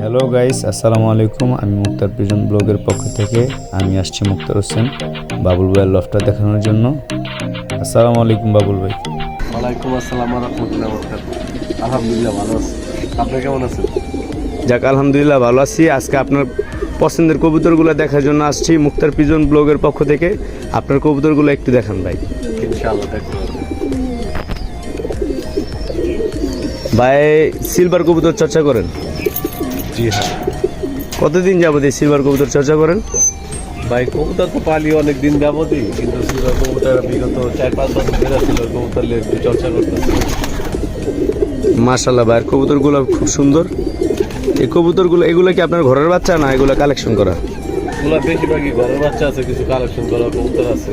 Hello guys, আসসালামু আলাইকুম। আমি মুক্তার প্রিজন ব্লগের পক্ষ থেকে আমি আসছি মুক্তার হোসেন বাবুল ভাইয়ের লফটটা দেখানোর জন্য। আসসালামু আলাইকুম বাবুল ভাই। ওয়ালাইকুম আসসালাম ওয়া রাহমাতুল্লাহি ওয়া বারাকাতুহু। আলহামদুলিল্লাহ ভালো আছি। আপনি কেমন আছেন? যাক আলহামদুলিল্লাহ ভালো আছি। আজকে আপনার পছন্দের কবুতরগুলো দেখার জন্য আসছি মুক্তার প্রিজন ব্লগের পক্ষ থেকে। আপনার কবুতরগুলো একটু দেখান ভাই। ইনশাআল্লাহ দেখতে পারবেন। ভাই সিলভার কবুতর চর্চা করেন? জি হ্যাঁ কতদিন যাবত এই সিলভার কবুতর চর্চা করেন? ভাই, কবুতর তো পালি অনেক দিন যাবতই, কিন্তু সিলভার কবুতর বিগত 4-5 বছর ধরে ছিল কবুতর নিয়ে একটু চর্চা করতেছি। মাশাআল্লাহ ভাইয়ের কবুতরগুলো খুব সুন্দর। এই কবুতরগুলো এগুলো কি আপনার ঘরের বাচ্চা না এগুলো কালেকশন করা? এগুলো বেশিরভাগই ঘরের বাচ্চা আছে, কিছু কালেকশন করা কবুতর আছে।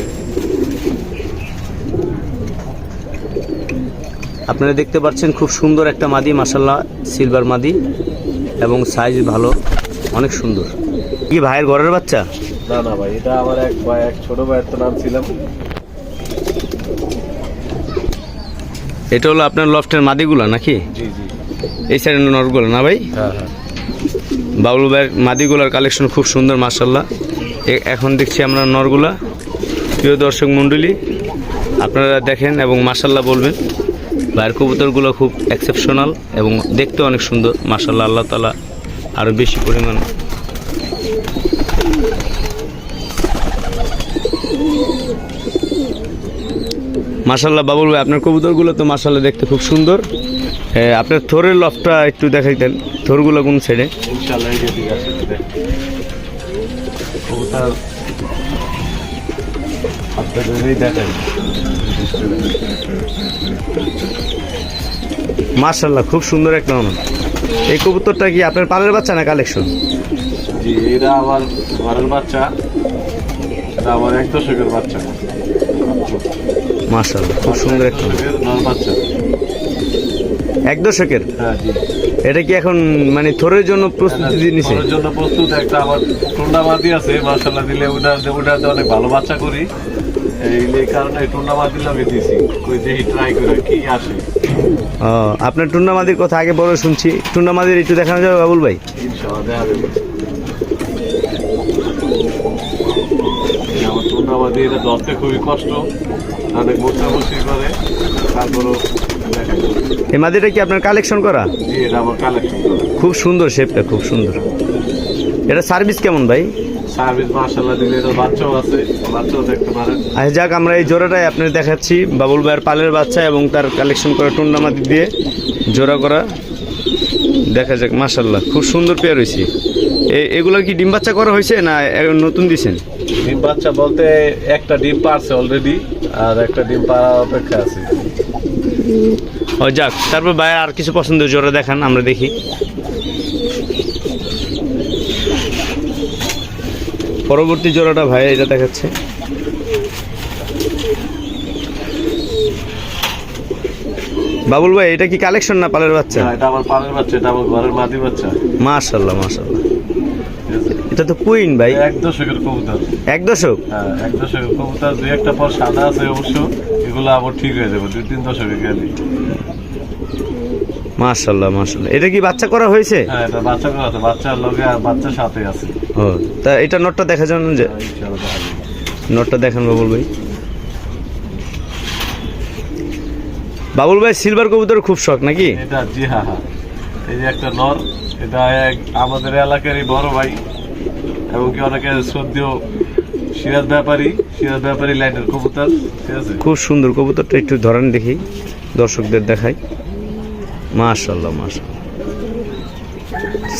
আপনারা দেখতে পাচ্ছেন খুব সুন্দর একটা মাদি, মাশাআল্লাহ সিলভার মাদি এবং সাইজ ভালো, অনেক সুন্দর। কি ভাইয়ের ঘরের বাচ্চা? না না ভাই, এটা আমার এক ছোট ভাইয়ের তো নাম ছিলাম। এটা হলো আপনার লফটের মাদিগুলো নাকি? জি জি এই সাইডের নরগুলো না ভাই? হ্যাঁ হ্যাঁ বাবুল ভাইয়ের মাদিগুলার কালেকশন খুব সুন্দর মাশাআল্লাহ। এখন দেখছি আমরা নরগুলা। প্রিয় দর্শক মণ্ডলী, আপনারা দেখেন এবং মাশাআল্লাহ বলবেন। ভাইয়ের কবুতরগুলো খুব এক্সেপশনাল এবং দেখতে অনেক সুন্দর মাশাআল্লাহ। আল্লাহ তাআলা আরও বেশি পরিমাণ মাশাআল্লাহ। বাবুল ভাই আপনার কবুতরগুলো তো মাশাআল্লাহ দেখতে খুব সুন্দর। আপনার থোরের লফটা একটু দেখাইতেন, থোরগুলো কোন সাইডে? ইনশাআল্লাহ এই যে ঠিক আছে। কবুতর আপনাদেরই দেখেন। মাশাআল্লাহ খুব সুন্দর একটা অনু। এই কবুতরটা কি আপনার পালের বাচ্চা না কালেকশন? জি, এটা আমার ঘরের বাচ্চা, এটা আমার 1 দশকের বাচ্চা। মাশাআল্লাহ খুব সুন্দর একটা নর বাচ্চা। 1 দশকের? হ্যাঁ জি। এটা কি এখন মানে থোরের জন্য প্রস্তুতি দিয়ে নিছে? ওর জন্য প্রস্তুত। একটা আমার টুন্ডা মাদি আছে, মাশাআল্লাহ দিলে ওটাতে অনেক ভালো বাচ্চা করি। এই কারণে টুন্ডা মাদি লাগে দিয়েছি, কই দেখি ট্রাই করে কি আসে। আপনার টুর্নামাদির কথা আগে বড় শুনছি, টুর্নামাদির একটু দেখানো যাবে বাবুল ভাই? ইনশাআল্লাহ দেখা যাবে। আমার টুন্ডা মাদি এটা ধরতে খুবই কষ্ট, অনেক মোটামুটি করে, তারপরও দেখা যাবে। এই মাদিটা কি আপনার কালেকশন করা? জি, এটা আমার কালেকশন করা। খুব সুন্দর শেপটা, খুব সুন্দর। এটা সার্ভিস কেমন ভাই? সার্ভিস মাশাআল্লাহ দিলে, এটা বাচ্চাও আছে, বাচ্চাও দেখতে পারেন। আচ্ছা যাক, আমরা এই জোড়াটাই আপনার দেখাচ্ছি বাবুল ভাইয়ের পালের বাচ্চা এবং তার কালেকশন করা টুর্নামাদি দিয়ে জোড়া করা। দেখা যাক মাশাআল্লাহ খুব সুন্দর পেয়ার হয়েছে। এগুলো কি ডিম বাচ্চা করা হয়েছে না নতুন দিছেন? ডিম বাচ্চা বলতে একটা ডিম পারছে অলরেডি, আর একটা ডিম পাড়া অপেক্ষা আছে। ও যাক, তারপর ভাই আর কিছু পছন্দের জোড়া দেখান, আমরা দেখি। পরবর্তী জোড়াটা ভাই এটা দেখাচ্ছে। বাবুল ভাই এটা কি কালেকশন না পালের বাচ্চা? না, এটা আমার পালের বাচ্চা, এটা আমার ঘরের মাদি বাচ্চা। মাশাআল্লাহ মাশাআল্লাহ। এটা তো কুইন ভাই। 1 দশকের কবুতর। 1 দশক? হ্যাঁ 1 দশকের কবুতর। 2-1টা পর সাদা আছে অবশ্য, এগুলো আবার ঠিক হয়ে যাবে 2-3 দশকে গেলে। মাশাআল্লাহ মাশাআল্লাহ। এটা কি বাচ্চা করা হয়েছে? হ্যাঁ, এটা বাচ্চা করা আছে, বাচ্চার লগে আর বাচ্চার সাথে আছে। ও তা এটা নটটা দেখা যান যে? ইনশাআল্লাহ দেখা যাবে। নটটা দেখান বাবুল ভাই। বাবুল ভাই সিলভার কবুতর খুব শখ নাকি? এটা জি হ্যাঁ হ্যাঁ, এই যে একটা নর, এটা আমাদের এলাকারই বড় ভাই, এবং কি অনেকে শ্রদ্ধেয় সিরাজ ব্যাপারী লাইনের কবুতর। ঠিক আছে, খুব সুন্দর কবুতরটা, একটু ধরেন দেখি, দর্শকদের দেখাই। মাশাআল্লাহ মাশাআল্লাহ,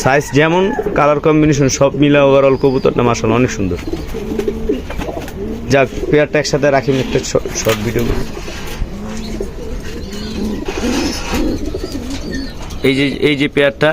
সাইজ যেমন কালার কম্বিনেশন সব মিলা ওভারঅল কবুতরটা মাশাআল্লাহ অনেক সুন্দর। যাক, পেয়ারটা একসাথে রাখি, একটা শর্ট ভিডিও। এই যে পেয়ারটা